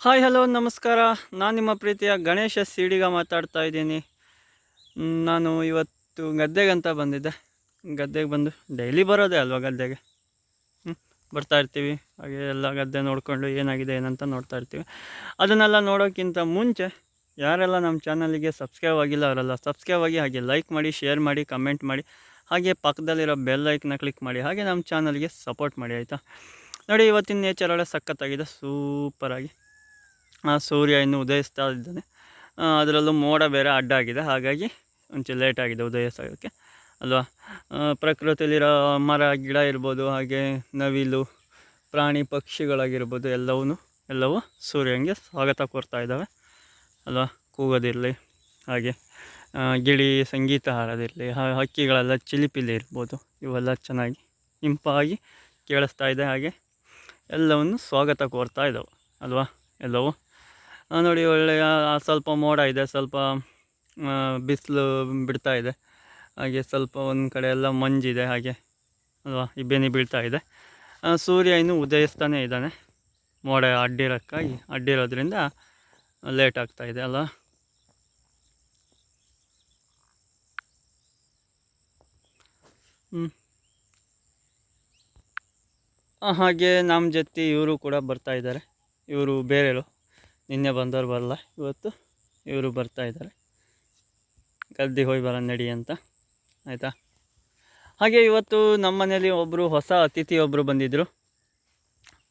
Hi hello ನಮಸ್ಕಾರ. ನಾನು ನಿಮ್ಮ ಪ್ರೀತಿಯ ಗಣೇಶ ಸಿಡಿಗ ಮಾತಾಡ್ತಾ ಇದ್ದೀನಿ. ನಾನು ಇವತ್ತು ಗದ್ದೆಗಂತ ಬಂದಿದ್ದೆ. ಗದ್ದೆಗೆ ಬಂದು ಡೈಲಿ ಬರೋದೇ ಅಲ್ವಾ ಗದ್ದೆಗೆ. ಬರ್ತಾ ಇರ್ತೀವಿ, ಹಾಗೆ ಎಲ್ಲ ಗದ್ದೆ ನೋಡಿಕೊಂಡು ಏನಾಗಿದೆ ಏನಂತ ನೋಡ್ತಾ ಇರ್ತೀವಿ. ಅದನ್ನೆಲ್ಲ ನೋಡೋಕ್ಕಿಂತ ಮುಂಚೆ ಯಾರೆಲ್ಲ ನಮ್ಮ ಚಾನಲಿಗೆ ಸಬ್ಸ್ಕ್ರೈಬ್ ಆಗಿಲ್ಲ ಅವರೆಲ್ಲ ಸಬ್ಸ್ಕ್ರೈಬ್ ಆಗಿ, ಹಾಗೆ ಲೈಕ್ ಮಾಡಿ, ಶೇರ್ ಮಾಡಿ, ಕಮೆಂಟ್ ಮಾಡಿ, ಹಾಗೆ ಪಕ್ಕದಲ್ಲಿರೋ ಬೆಲ್ ಐಕನ್ನ ಕ್ಲಿಕ್ ಮಾಡಿ, ಹಾಗೆ ನಮ್ಮ ಚಾನಲ್ಗೆ ಸಪೋರ್ಟ್ ಮಾಡಿ ಆಯಿತಾ. ನೋಡಿ, ಇವತ್ತಿನ ನೇಚರ್ ಒಳ್ಳೆ ಸಖತ್ತಾಗಿದೆ, ಸೂಪರಾಗಿ. ಸೂರ್ಯ ಇನ್ನೂ ಉದಯಿಸ್ತಾ ಇದ್ದಾನೆ. ಅದರಲ್ಲೂ ಮೋಡ ಬೇರೆ ಅಡ್ಡ ಆಗಿದೆ, ಹಾಗಾಗಿ ಒಂಚೂರು ಲೇಟಾಗಿದೆ ಉದಯಿಸೋಕ್ಕೆ ಅಲ್ವಾ. ಪ್ರಕೃತಿಯಲ್ಲಿರೋ ಮರ ಗಿಡ ಇರ್ಬೋದು, ಹಾಗೆ ನವಿಲು ಪ್ರಾಣಿ ಪಕ್ಷಿಗಳಾಗಿರ್ಬೋದು, ಎಲ್ಲವೂ ಸೂರ್ಯನಿಗೆ ಸ್ವಾಗತ ಕೋರ್ತಾ ಇದ್ದಾವೆ ಅಲ್ವಾ. ಕೂಗೋದಿರಲಿ, ಹಾಗೆ ಗಿಳಿ ಸಂಗೀತ ಹಾಡೋದಿರಲಿ, ಹಕ್ಕಿಗಳೆಲ್ಲ ಚಿಲಿಪಿಲಿ ಇರ್ಬೋದು, ಇವೆಲ್ಲ ಚೆನ್ನಾಗಿ ಇಂಪಾಗಿ ಕೇಳಿಸ್ತಾ ಇದೆ. ಹಾಗೆ ಎಲ್ಲವನ್ನು ಸ್ವಾಗತ ಕೋರ್ತಾ ಇದ್ದಾವೆ ಅಲ್ವಾ ಎಲ್ಲವೂ. ನೋಡಿ, ಒಳ್ಳೆಯ ಸ್ವಲ್ಪ ಮೋಡ ಇದೆ, ಸ್ವಲ್ಪ ಬಿಸಿಲು ಬಿಡ್ತಾ ಇದೆ, ಹಾಗೆ ಸ್ವಲ್ಪ ಒಂದು ಕಡೆ ಎಲ್ಲ ಮಂಜಿದೆ ಹಾಗೆ ಅಲ್ವಾ, ಇಬ್ಬನಿ ಬೀಳ್ತಾ ಇದೆ. ಸೂರ್ಯ ಇನ್ನೂ ಉದಯಿಸ್ತಾನೇ ಇದ್ದಾನೆ, ಮೋಡ ಅಡ್ಡಿರೋದ್ರಿಂದ ಲೇಟ್ ಆಗ್ತಾ ಇದೆ ಅಲ್ವಾ. ಹಾಗೆ ನಮ್ಮ ಜೊತೆ ಇವರು ಕೂಡ ಬರ್ತಾ ಇದ್ದಾರೆ. ಇವರು ಬೇರೆರು, ನಿನ್ನೆ ಬಂದವರು ಬರಲ್ಲ, ಇವತ್ತು ಇವರು ಬರ್ತಾ ಇದ್ದಾರೆ. ಗದ್ದೆಗೆ ಹೋಗಿ ಬರೋಣ ನಡಿ ಅಂತ ಆಯಿತಾ. ಹಾಗೆ ಇವತ್ತು ನಮ್ಮ ಮನೇಲಿ ಹೊಸ ಅತಿಥಿ ಒಬ್ಬರು ಬಂದಿದ್ದರು.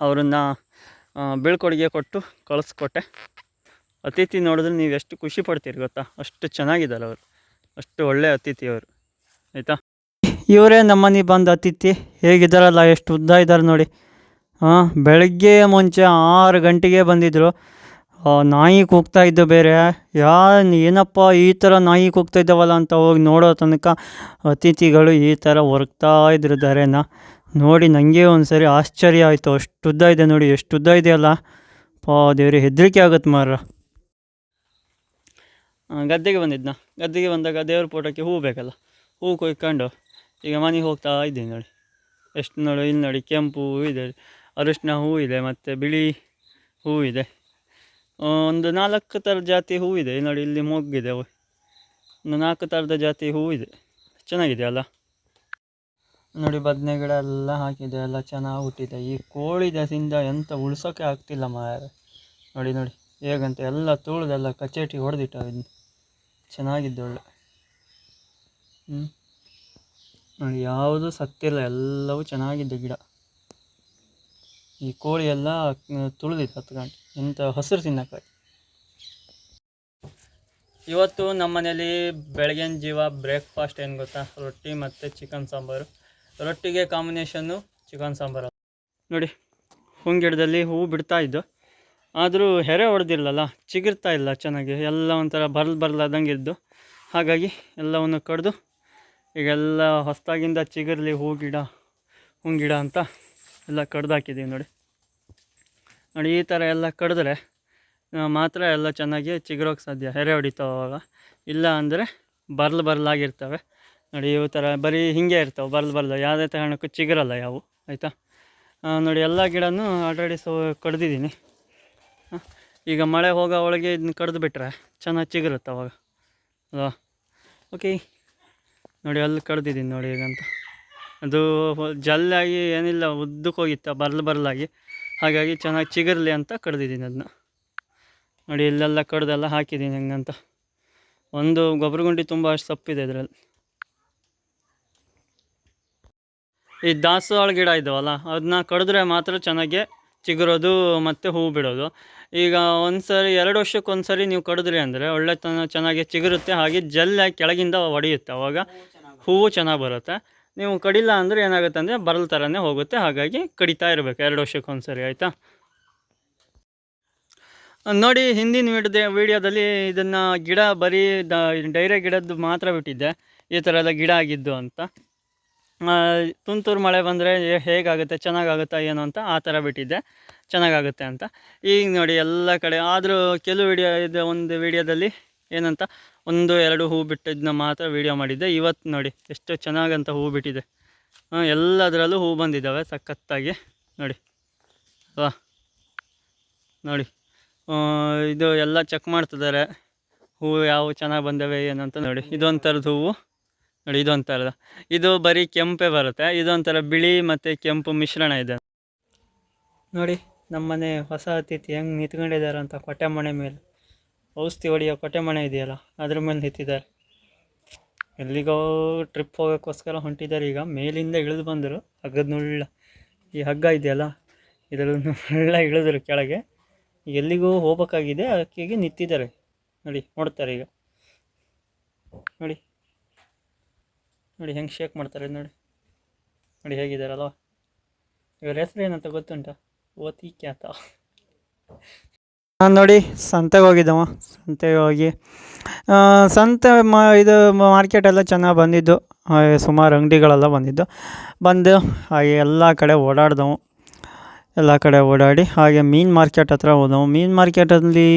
ಅವರನ್ನು ಬೀಳ್ಕೊಡುಗೆ ಕೊಟ್ಟು ಕಳಿಸ್ಕೊಟ್ಟೆ. ಅತಿಥಿ ನೋಡಿದ್ರೆ ನೀವು ಎಷ್ಟು ಖುಷಿ ಪಡ್ತೀರಿ ಗೊತ್ತಾ, ಅಷ್ಟು ಚೆನ್ನಾಗಿದ್ದಾರೆ ಅವರು, ಅಷ್ಟು ಒಳ್ಳೆಯ ಅತಿಥಿ ಅವರು ಆಯಿತಾ. ಇವರೇ ನಮ್ಮನೆ ಬಂದ ಅತಿಥಿ. ಹೇಗಿದ್ದಾರಲ್ಲ, ಎಷ್ಟು ಉದ್ದ ಇದ್ದಾರೆ ನೋಡಿ. ಬೆಳಗ್ಗೆ ಮುಂಚೆ 6 ಗಂಟೆಗೆ ಬಂದಿದ್ದರು. ನಾಯಿ ಕೂಗ್ತಾ ಇದ್ದು ಬೇರೆ. ಏನಪ್ಪ ಈ ಥರ ನಾಯಿ ಕೂಗ್ತಾ ಇದ್ದಾವಲ್ಲ ಅಂತ ಹೋಗಿ ನೋಡೋ ತನಕ ಅತಿಥಿಗಳು ಈ ಥರ ಹೊರಗ್ತಾ ಇದ್ರು ದಾರೇನ ನೋಡಿ. ನನಗೆ ಒಂದು ಸರಿ ಆಶ್ಚರ್ಯ ಆಯಿತು, ಅಷ್ಟು ಉದ್ದ ಇದೆ ನೋಡಿ, ಎಷ್ಟು ಉದ್ದ ಇದೆಯಲ್ಲ ದೇವ್ರಿಗೆ, ಹೆದರಿಕೆ ಆಗುತ್ತೆ ಮಾರ್ರ. ಗದ್ದೆಗೆ ಬಂದಾಗ ದೇವ್ರ ಫೋಟೋಕ್ಕೆ ಹೂ ಬೇಕಲ್ಲ, ಹೂ ಕೊಯ್ಕೊಂಡು ಈಗ ಮನೆಗೆ ಹೋಗ್ತಾ ಇದ್ದೀನಿ ನೋಡಿ. ಎಷ್ಟು ನೋಡಿ, ಇಲ್ಲಿ ನೋಡಿ, ಕೆಂಪು ಹೂ ಇದೆ, ಅರಿಶಿನ ಹೂ ಇದೆ, ಮತ್ತು ಬಿಳಿ ಹೂ ಇದೆ, ಒಂದು 4 ಥರದ ಜಾತಿ ಹೂವಿದೆ ನೋಡಿ. ಇಲ್ಲಿ ಮೊಗ್ಗಿದೆ, ಒಂದು 4 ಥರದ ಜಾತಿ ಹೂವಿದೆ, ಚೆನ್ನಾಗಿದೆ ಅಲ್ಲ ನೋಡಿ. ಬದನೆ ಗಿಡ ಎಲ್ಲ ಹಾಕಿದೆ, ಎಲ್ಲ ಚೆನ್ನಾಗಿ ಹುಟ್ಟಿದೆ. ಈ ಕೋಳಿ ದಸಿಂದ ಎಂತ ಉಳ್ಸೋಕ್ಕೆ ಆಗ್ತಿಲ್ಲ ಮಾರೆ. ನೋಡಿ ಹೇಗಂತ ಎಲ್ಲ ತುಳಿದೆಲ್ಲ ಕಚೇಟಿ ಹೊಡೆದಿಟ್ಟ. ಚೆನ್ನಾಗಿದ್ದು ಒಳ್ಳೆ. ನೋಡಿ, ಯಾವುದೂ ಸತ್ತಿಲ್ಲ, ಎಲ್ಲವೂ ಚೆನ್ನಾಗಿದ್ದ ಗಿಡ. ಈ ಕೋಳಿ ಎಲ್ಲ ತುಳಿದಿತ್ತು 10 ಗಂಟೆ, ಎಂಥ ಹಸಿರು ತಿನ್ನಕ್ಕಾಗಿ. ಇವತ್ತು ನಮ್ಮ ಮನೇಲಿ ಬೆಳಗಿನ ಜೀವ ಬ್ರೇಕ್ಫಾಸ್ಟ್ ಏನು ಗೊತ್ತಾ, ರೊಟ್ಟಿ ಮತ್ತು ಚಿಕನ್ ಸಾಂಬಾರು. ರೊಟ್ಟಿಗೆ ಕಾಂಬಿನೇಷನ್ನು ಚಿಕನ್ ಸಾಂಬಾರು. ನೋಡಿ, ಗಿಡದಲ್ಲಿ ಹೂವು ಬಿಡ್ತಾ ಇದ್ದು, ಆದರೂ ಹೆರೆ ಹೊಡೆದಿರಲ್ಲ, ಚಿಗುರ್ತಾ ಇಲ್ಲ ಚೆನ್ನಾಗಿ, ಎಲ್ಲ ಒಂಥರ ಬರ್ಲಾದಂಗೆ ಇದ್ದು, ಹಾಗಾಗಿ ಎಲ್ಲವನ್ನು ಕಡ್ದು ಈಗೆಲ್ಲ ಹೊಸದಾಗಿಂದ ಚಿಗುರ್ಲಿ ಹೂ ಗಿಡ ಅಂತ ಎಲ್ಲ ಕಡ್ದಾಕಿದ್ದೀವಿ ನೋಡಿ. ಈ ಥರ ಎಲ್ಲ ಕಡಿದ್ರೆ ಮಾತ್ರ ಎಲ್ಲ ಚೆನ್ನಾಗಿ ಚಿಗುರೋಕ್ಕೆ ಸಾಧ್ಯ, ಹೆರೆ ಹೊಡಿತಾವಾಗ. ಇಲ್ಲ ಅಂದರೆ ಬರ್ಲಾಗಿರ್ತವೆ ನೋಡಿ. ಈ ಥರ ಬರೀ ಹಿಂಗೆ ಇರ್ತವೆ, ಬರ್ಲು ಯಾವುದೇ ಕಾರಣಕ್ಕೂ ಚಿಗುರಲ್ಲ ಯಾವು ಆಯಿತಾ. ನೋಡಿ, ಎಲ್ಲ ಗಿಡನೂ ಆಲ್ರೆಡಿ ಕಡ್ದಿದ್ದೀನಿ. ಈಗ ಮಳೆ ಹೋಗೋ ಒಳಗೆ ಇದನ್ನ ಕಡ್ದು ಬಿಟ್ಟರೆ ಚೆನ್ನಾಗಿ ಚಿಗುರುತ್ತೆ ಅವಾಗ ಅಲ್ವಾ. ಓಕೆ, ನೋಡಿ ಅಲ್ಲಿ ಕಡ್ದಿದ್ದೀನಿ ನೋಡಿ. ಈಗಂತ ಅದು ಜಲ್ಲಾಗಿ ಏನಿಲ್ಲ, ಉದ್ದಕ್ಕೆ ಹೋಗಿತ್ತು ಬರ್ಲಾಗಿ, ಹಾಗಾಗಿ ಚೆನ್ನಾಗಿ ಚಿಗುರ್ಲಿ ಅಂತ ಕಡ್ದಿದ್ದೀನಿ ಅದನ್ನ ನೋಡಿ. ಇಲ್ಲೆಲ್ಲ ಕಡ್ದೆಲ್ಲ ಹಾಕಿದ್ದೀನಿ ಹೆಂಗಂತ. ಒಂದು ಗೊಬ್ಬರ ಗುಂಡಿ ತುಂಬ ಅಷ್ಟು ಸೊಪ್ಪಿದೆ ಇದರಲ್ಲಿ. ಈ ದಾಸವಾಳ ಗಿಡ ಇದ್ದಾವಲ್ಲ, ಅದನ್ನ ಕಡಿದ್ರೆ ಮಾತ್ರ ಚೆನ್ನಾಗಿ ಚಿಗುರೋದು ಮತ್ತು ಹೂವು ಬಿಡೋದು. ಈಗ 2 ವರ್ಷಕ್ಕೊಂದ್ಸರಿ ನೀವು ಕಡಿದ್ರಿ ಅಂದರೆ ಚೆನ್ನಾಗಿ ಚಿಗುರುತ್ತೆ, ಹಾಗೆ ಜಲ್ಲಾಗಿ ಕೆಳಗಿಂದ ಒಡೆಯುತ್ತೆ, ಅವಾಗ ಹೂವು ಚೆನ್ನಾಗಿ ಬರುತ್ತೆ. ನೀವು ಕಡಿಲ್ಲ ಅಂದರೆ ಏನಾಗುತ್ತೆ ಅಂದರೆ ಬರಲ್ ಥರನೇ ಹೋಗುತ್ತೆ, ಹಾಗಾಗಿ ಕಡಿತಾ ಇರಬೇಕು 2 ವರ್ಷಕ್ಕೊಂದ್ಸರಿ ಆಯಿತಾ. ನೋಡಿ, ಹಿಂದಿನ ವಿಡಿಯೋದಲ್ಲಿ ಇದನ್ನು ಗಿಡ ಬರೀ ಡೈರೆ ಗಿಡದ್ದು ಮಾತ್ರ ಬಿಟ್ಟಿದ್ದೆ, ಈ ಥರ ಎಲ್ಲ ಗಿಡ ಆಗಿದ್ದು ಅಂತ. ತುಂತುರು ಮಳೆ ಬಂದರೆ ಹೇಗಾಗುತ್ತೆ, ಚೆನ್ನಾಗಾಗುತ್ತಾ ಏನೋ ಅಂತ ಆ ಥರ ಬಿಟ್ಟಿದ್ದೆ, ಚೆನ್ನಾಗಾಗುತ್ತೆ ಅಂತ. ಈಗ ನೋಡಿ ಎಲ್ಲ ಕಡೆ. ಆದರೂ ಕೆಲವು ಒಂದು ವಿಡಿಯೋದಲ್ಲಿ ಏನಂತ 1-2 ಹೂ ಬಿಟ್ಟಿದ್ದನ್ನ ಮಾತ್ರ ವಿಡಿಯೋ ಮಾಡಿದ್ದೆ. ಇವತ್ತು ನೋಡಿ ಎಷ್ಟು ಚೆನ್ನಾಗಂತ ಹೂ ಬಿಟ್ಟಿದೆ. ಎಲ್ಲದರಲ್ಲೂ ಹೂ ಬಂದಿದ್ದಾವೆ ಸಖತ್ತಾಗಿ ನೋಡಿ. ವಾ ನೋಡಿ, ಇದು ಎಲ್ಲ ಚೆಕ್ ಮಾಡ್ತಿದ್ದಾರೆ, ಹೂವು ಯಾವ ಚೆನ್ನಾಗಿ ಬಂದವೆ ಏನಂತ. ನೋಡಿ ಇದೊಂಥರದ್ದು ಹೂವು, ನೋಡಿ ಇದೊಂಥರದ, ಇದು ಬರೀ ಕೆಂಪೇ ಬರುತ್ತೆ, ಇದೊಂಥರ ಬಿಳಿ ಮತ್ತು ಕೆಂಪು ಮಿಶ್ರಣ ಇದೆ. ನೋಡಿ ನಮ್ಮನೆ ಹೊಸ ಅತಿಥಿ ಹೆಂಗೆ ನಿಂತ್ಕೊಂಡಿದ್ದಾರೆ ಅಂತ, ಕೊಟ್ಟೆ ಮನೆ ಮೇಲೆ ಔಷಧಿ ಹೊಡೆಯೋ ಕೊಟ್ಟೆ ಮನೆ ಇದೆಯಲ್ಲ ಅದ್ರ ಮೇಲೆ ನಿಂತಿದ್ದಾರೆ. ಎಲ್ಲಿಗೋ ಟ್ರಿಪ್ ಹೋಗೋಕ್ಕೋಸ್ಕರ ಹೊಂಟಿದ್ದಾರೆ. ಈಗ ಮೇಲಿಂದ ಇಳಿದು ಬಂದರು, ಹಗ್ಗದ ನುಳ್ಳ ಈ ಹಗ್ಗ ಇದೆಯಲ್ಲ ಇದರ ನುಳ್ಳ ಇಳಿದ್ರು ಕೆಳಗೆ, ಎಲ್ಲಿಗೂ ಹೋಗ್ಬೇಕಾಗಿದೆ, ಅದಕ್ಕೆ ನಿಂತಿದ್ದಾರೆ. ನೋಡಿ ನೋಡ್ತಾರೆ ಈಗ, ನೋಡಿ ನೋಡಿ ಹೆಂಗೆ ಶೇಕ್ ಮಾಡ್ತಾರೆ ನೋಡಿ, ನೋಡಿ ಹೇಗಿದ್ದಾರಲ್ವ. ಇವ್ರ ಹೆಸರು ಏನಂತ ಗೊತ್ತುಂಟ? ಓತಿ ಕ್ಯಾತ. ನಾನು ನೋಡಿ ಸಂತೆಗೆ ಹೋಗಿದ್ದವ, ಸಂತೆಗೆ ಹೋಗಿ ಸಂತೆ ಇದು ಮಾರ್ಕೆಟೆಲ್ಲ ಚೆನ್ನಾಗಿ ಬಂದಿದ್ದು, ಸುಮಾರು ಅಂಗಡಿಗಳೆಲ್ಲ ಬಂದು ಹಾಗೆ ಎಲ್ಲ ಕಡೆ ಓಡಾಡಿದವು. ಎಲ್ಲ ಕಡೆ ಓಡಾಡಿ ಹಾಗೆ ಮೀನು ಮಾರ್ಕೆಟ್ ಹತ್ರ ಹೋದವು. ಮೀನು ಮಾರ್ಕೆಟಲ್ಲಿ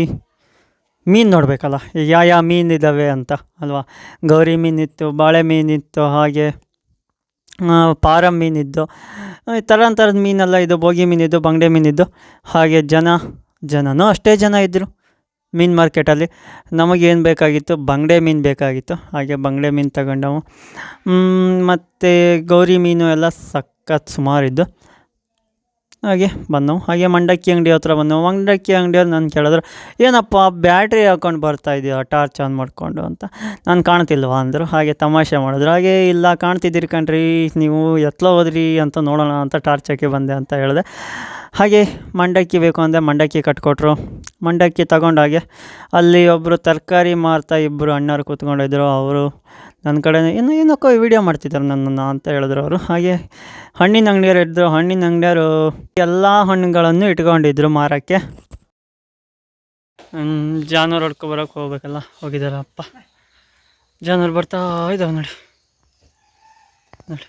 ಮೀನು ನೋಡಬೇಕಲ್ಲ, ಈಗ ಯಾವ ಮೀನು ಇದ್ದಾವೆ ಅಂತ ಅಲ್ವಾ. ಗೌರಿ ಮೀನಿತ್ತು, ಬಾಳೆ ಮೀನಿತ್ತು, ಹಾಗೆ ಪಾರಂ ಮೀನಿದ್ದು, ಥರದ ಮೀನೆಲ್ಲ ಇದು, ಬೋಗಿ ಮೀನಿದ್ದು, ಬಂಗಡೆ ಮೀನಿದ್ದು. ಹಾಗೆ ಜನನೂ ಅಷ್ಟೇ ಜನ ಇದ್ದರು ಮೀನು ಮಾರ್ಕೆಟಲ್ಲಿ. ನಮಗೇನು ಬೇಕಾಗಿತ್ತು? ಬಂಗಡೆ ಮೀನು ಬೇಕಾಗಿತ್ತು. ಹಾಗೆ ಬಂಗಡೆ ಮೀನು ತಗೊಂಡವು. ಮತ್ತು ಗೌರಿ ಮೀನು ಎಲ್ಲ ಸಖತ್ ಸುಮಾರಿದ್ದು. ಹಾಗೆ ಬಂದವು. ಹಾಗೆ ಮಂಡಕ್ಕಿ ಅಂಗಡಿ ಹತ್ರ ಬಂದವು. ಮಂಡಕ್ಕಿ ಅಂಗಡಿಯವ್ರು ನಾನು ಕೇಳಿದ್ರು, ಏನಪ್ಪ ಬ್ಯಾಟ್ರಿ ಹಾಕ್ಕೊಂಡು ಬರ್ತಾಯಿದ್ದೀಯ ಟಾರ್ಚ್ ಆನ್ ಮಾಡಿಕೊಂಡು ಅಂತ. ನಾನು ಕಾಣ್ತಿಲ್ವಾ ಅಂದರು. ಹಾಗೆ ತಮಾಷೆ ಮಾಡಿದ್ರು. ಹಾಗೆ ಇಲ್ಲ ಕಾಣ್ತಿದ್ದೀರಿ ಕಣ್ರಿ, ನೀವು ಎತ್ತಲೋ ಹೋದ್ರಿ ಅಂತ ನೋಡೋಣ ಅಂತ ಟಾರ್ಚ್ ಹಾಕಿ ಬಂದೆ ಅಂತ ಹೇಳಿದೆ. ಹಾಗೆ ಮಂಡಕ್ಕಿ ಬೇಕು ಅಂದೆ, ಮಂಡಕ್ಕಿ ಕಟ್ಕೊಟ್ರು. ಮಂಡಕ್ಕಿ ತಗೊಂಡಾಗೆ ಅಲ್ಲಿ ಒಬ್ಬರು ತರಕಾರಿ ಮಾರ್ತಾ ಇಬ್ಬರು ಅಣ್ಣರು ಕೂತ್ಕೊಂಡಿದ್ರು. ಅವರು ನನ್ನ ಕಡೆ ಏನಕ್ಕೋ ವೀಡಿಯೋ ಮಾಡ್ತಿದ್ದಾರೆ ನನ್ನನ್ನು ಅಂತ ಹೇಳಿದ್ರು ಅವರು. ಹಾಗೆ ಹಣ್ಣಿನ ಅಂಗಡಿಯವರು ಇದ್ದರು. ಹಣ್ಣಿನ ಅಂಗಡಿಯವರು ಎಲ್ಲ ಹಣ್ಣುಗಳನ್ನು ಇಟ್ಕೊಂಡಿದ್ರು ಮಾರೋಕ್ಕೆ. ಜಾನುವಾರು ಹೊಡ್ಕೊಬರೋಕೆ ಹೋಗ್ಬೇಕಲ್ಲ, ಹೋಗಿದ್ದಾರಪ್ಪ. ಜಾನುವಾರು ಬರ್ತಾ ಇದ್ದಾವೆ ನೋಡಿ ನೋಡಿ.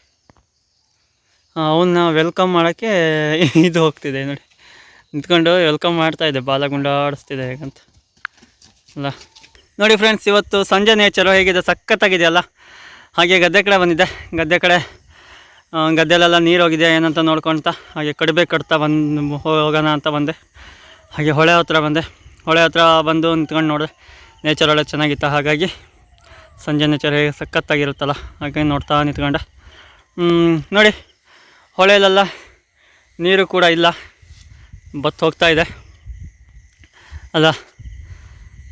ಅವನ್ನ ವೆಲ್ಕಮ್ ಮಾಡೋಕ್ಕೆ ಇದು ಹೋಗ್ತಿದೆ ನೋಡಿ, ನಿಂತ್ಕೊಂಡು ವೆಲ್ಕಮ್ ಮಾಡ್ತಾಯಿದ್ದೆ, ಬಾಲಗುಂಡ ಆಡಿಸ್ತಿದೆ ಹೇಗಂತ ಅಲ್ಲ. ನೋಡಿ ಫ್ರೆಂಡ್ಸ್, ಇವತ್ತು ಸಂಜೆ ನೇಚರು ಹೇಗಿದೆ, ಸಖತ್ತಾಗಿದೆಯಲ್ಲ. ಹಾಗೆ ಗದ್ದೆ ಕಡೆ ಬಂದಿದ್ದೆ. ಗದ್ದೆಲೆಲ್ಲ ನೀರು ಹೋಗಿದೆ ಏನಂತ ನೋಡ್ಕೊಳ್ತಾ ಹಾಗೆ ಕಡಿಮೆ ಕಟ್ತಾ ಹೋಗೋಣ ಅಂತ ಬಂದೆ. ಹಾಗೆ ಹೊಳೆ ಹತ್ರ ಬಂದೆ. ಹೊಳೆ ಹತ್ರ ಬಂದು ನಿಂತ್ಕೊಂಡು ನೋಡಿದೆ, ನೇಚರ್ ಒಳ್ಳೆ ಚೆನ್ನಾಗಿತ್ತು. ಹಾಗಾಗಿ ಸಂಜೆ ನೇಚರ್ ಹೇಗೆ ಸಖತ್ತಾಗಿರುತ್ತಲ್ಲ, ಹಾಗೆ ನೋಡ್ತಾ ನಿಂತ್ಕೊಂಡೆ. ನೋಡಿ ಹೊಳೆಯಲ್ಲೆಲ್ಲ ನೀರು ಕೂಡ ಇಲ್ಲ, ಬತ್ತು ಹೋಗ್ತಾಯಿದೆ ಅಲ್ಲ.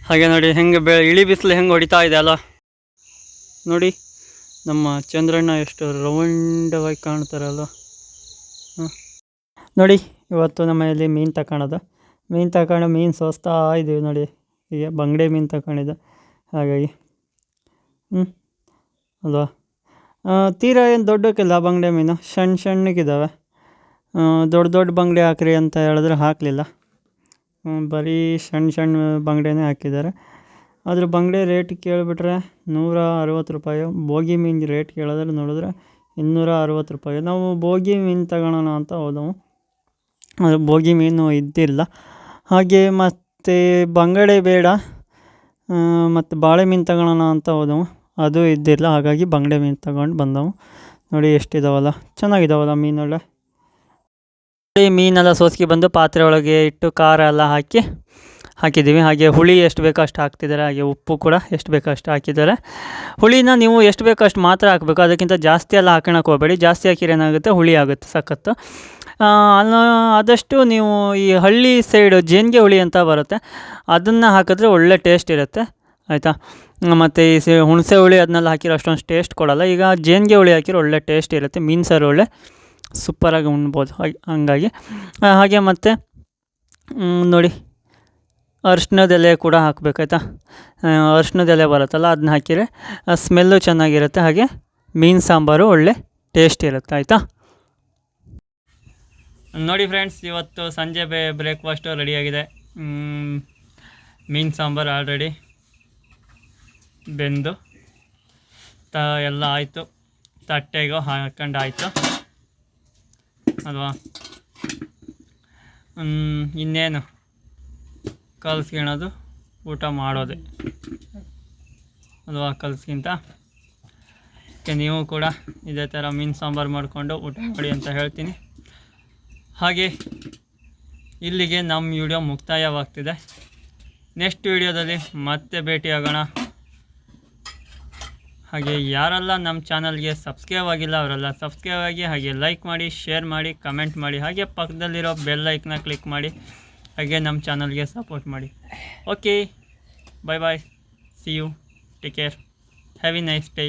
ಹಾಗೆ ನೋಡಿ ಹೆಂಗೆ ಇಳಿ ಬಿಸಿಲು ಹೆಂಗೆ ಹೊಡಿತಾ ಇದೆ ಅಲ್ಲ. ನೋಡಿ ನಮ್ಮ ಚಂದ್ರಣ್ಣ ಎಷ್ಟು ರೌಂಡವಾಗಿ ಕಾಣ್ತಾರಲ್ಲ. ನೋಡಿ ಇವತ್ತು ನಮ್ಮ ಮನೆಯಲ್ಲಿ ಮೀನು ತಗೊಳೋದು, ಮೀನು ಸೋಸ್ತಾ ಇದ್ದೀವಿ ನೋಡಿ. ಹೀಗೆ ಬಂಗಡೆ ಮೀನು ತಗೊಂಡಿದ್ದು, ಹಾಗಾಗಿ ಅಲ್ವಾ. ತೀರಾ ಏನು ದೊಡ್ಡಕ್ಕಿಲ್ಲ ಬಂಗಡೆ ಮೀನು, ಸಣ್ಣಕ್ಕಿದ್ದಾವೆ. ದೊಡ್ಡ ಬಂಗಡೆ ಹಾಕ್ರಿ ಅಂತ ಹೇಳಿದ್ರೆ ಹಾಕಲಿಲ್ಲ, ಬರೀ ಸಣ್ಣ ಬಂಗಡೆನೇ ಹಾಕಿದ್ದಾರೆ. ಅದ್ರ ಬಂಗಡೆ ರೇಟ್ ಕೇಳಿಬಿಟ್ರೆ 160 ರೂಪಾಯಿ. ಬೋಗಿ ಮೀನು ರೇಟ್ ಕೇಳಿದ್ರೆ ನೋಡಿದ್ರೆ 260 ರೂಪಾಯಿ. ನಾವು ಬೋಗಿ ಮೀನು ತಗೊಳ್ಳೋಣ ಅಂತ ಹೋದವು, ಅದು ಬೋಗಿ ಮೀನು ಇದ್ದಿಲ್ಲ. ಹಾಗೆ ಮತ್ತು ಬಂಗಡೆ ಬೇಡ, ಮತ್ತು ಬಾಳೆ ಮೀನು ತಗೊಳ್ಳೋಣ ಅಂತ ಹೋದವು, ಅದು ಇದ್ದಿಲ್ಲ. ಹಾಗಾಗಿ ಬಂಗಡೆ ಮೀನು ತಗೊಂಡು ಬಂದವು. ನೋಡಿ ಎಷ್ಟಿದಾವಲ್ಲ, ಚೆನ್ನಾಗಿದ್ದಾವಲ್ಲ ಮೀನೊಳ್ಳೆ. ಮೀನೆಲ್ಲ ಸೋಸ್ಕಿ ಬಂದು ಪಾತ್ರೆ ಒಳಗೆ ಇಟ್ಟು ಖಾರ ಎಲ್ಲ ಹಾಕಿದ್ದೀವಿ. ಹಾಗೆ ಹುಳಿ ಎಷ್ಟು ಬೇಕೋ ಅಷ್ಟು ಹಾಕ್ತಿದ್ದಾರೆ. ಹಾಗೆ ಉಪ್ಪು ಕೂಡ ಎಷ್ಟು ಬೇಕೋ ಅಷ್ಟು ಹಾಕಿದ್ದಾರೆ. ಹುಳಿನ ನೀವು ಎಷ್ಟು ಬೇಕೋ ಅಷ್ಟು ಮಾತ್ರ ಹಾಕಬೇಕು, ಅದಕ್ಕಿಂತ ಜಾಸ್ತಿ ಎಲ್ಲ ಹಾಕೋಣಕ್ಕೆ ಹೋಗಬೇಡಿ. ಜಾಸ್ತಿ ಹಾಕಿದ್ರೆ ಏನಾಗುತ್ತೆ, ಹುಳಿ ಆಗುತ್ತೆ ಸಖತ್ತು. ಆದಷ್ಟು ನೀವು ಈ ಹಳ್ಳಿ ಸೈಡು ಜೇನಿಗೆ ಹುಳಿ ಅಂತ ಬರುತ್ತೆ, ಅದನ್ನು ಹಾಕಿದ್ರೆ ಒಳ್ಳೆ ಟೇಸ್ಟ್ ಇರುತ್ತೆ ಆಯಿತಾ. ಮತ್ತು ಈ ಹುಣಸೆ ಹುಳಿ ಅದನ್ನೆಲ್ಲ ಹಾಕಿರೋ ಅಷ್ಟೊಂದು ಟೇಸ್ಟ್ ಕೊಡೋಲ್ಲ. ಈಗ ಜೇನಿಗೆ ಹುಳಿ ಹಾಕಿರೋ ಒಳ್ಳೆ ಟೇಸ್ಟ್ ಇರುತ್ತೆ, ಮೀನು ಸಾರು ಒಳ್ಳೆ ಸೂಪರಾಗಿ ಉಣ್ಬೋದು. ಹಂಗಾಗಿ ಹಾಗೆ ಮತ್ತು ನೋಡಿ ಅರಿಶಿಣದ ಎಲೆ ಕೂಡ ಹಾಕಬೇಕಾಯ್ತಾ. ಅರಿಶಿಣದ ಎಲೆ ಬರುತ್ತಲ್ಲ, ಅದನ್ನ ಹಾಕಿದರೆ ಸ್ಮೆಲ್ಲು ಚೆನ್ನಾಗಿರುತ್ತೆ. ಹಾಗೆ ಮೀನು ಸಾಂಬಾರು ಒಳ್ಳೆ ಟೇಸ್ಟ್ ಇರುತ್ತೆ ಆಯಿತಾ. ನೋಡಿ ಫ್ರೆಂಡ್ಸ್, ಇವತ್ತು ಸಂಜೆ ಬ್ರೇಕ್ಫಾಸ್ಟು ರೆಡಿಯಾಗಿದೆ. ಮೀನು ಸಾಂಬಾರು ಆಲ್ರೆಡಿ ಬೆಂದು ಎಲ್ಲ ಆಯಿತು, ತಟ್ಟೆಗೂ ಹಾಕೊಂಡು ಆಯಿತು ಅಲ್ವಾ. ಇನ್ನೇನು ಕಲ್ಸ್ಕೊಳೋದು, ಊಟ ಮಾಡೋದೆ ಅಲ್ವಾ ಕಲ್ಸ್ಕಿಂತ. ನೀವು ಕೂಡ ಇದೇ ಥರ ಮೀನು ಸಾಂಬಾರು ಮಾಡಿಕೊಂಡು ಊಟ ಮಾಡಿ ಅಂತ ಹೇಳ್ತೀನಿ. ಹಾಗೆ ಇಲ್ಲಿಗೆ ನಮ್ಮ ವಿಡಿಯೋ ಮುಕ್ತಾಯವಾಗ್ತಿದೆ. ನೆಕ್ಸ್ಟ್ ವಿಡಿಯೋದಲ್ಲಿ ಮತ್ತೆ ಭೇಟಿಯಾಗೋಣ. ಹಾಗೆ ಯಾರೆಲ್ಲ ನಮ್ಮ ಚಾನಲ್ಗೆ ಸಬ್ಸ್ಕ್ರೈಬ್ ಆಗಿಲ್ಲ ಅವರೆಲ್ಲ ಸಬ್ಸ್ಕ್ರೈಬ್ ಆಗಿ, ಹಾಗೆ ಲೈಕ್ ಮಾಡಿ, ಶೇರ್ ಮಾಡಿ, ಕಮೆಂಟ್ ಮಾಡಿ, ಹಾಗೆ ಪಕ್ಕದಲ್ಲಿರೋ ಬೆಲ್ ಐಕನ್ನ ಕ್ಲಿಕ್ ಮಾಡಿ, ಹಾಗೆ ನಮ್ಮ ಚಾನಲ್ಗೆ ಸಪೋರ್ಟ್ ಮಾಡಿ. Okay, bye bye, see you, take care, have a nice day.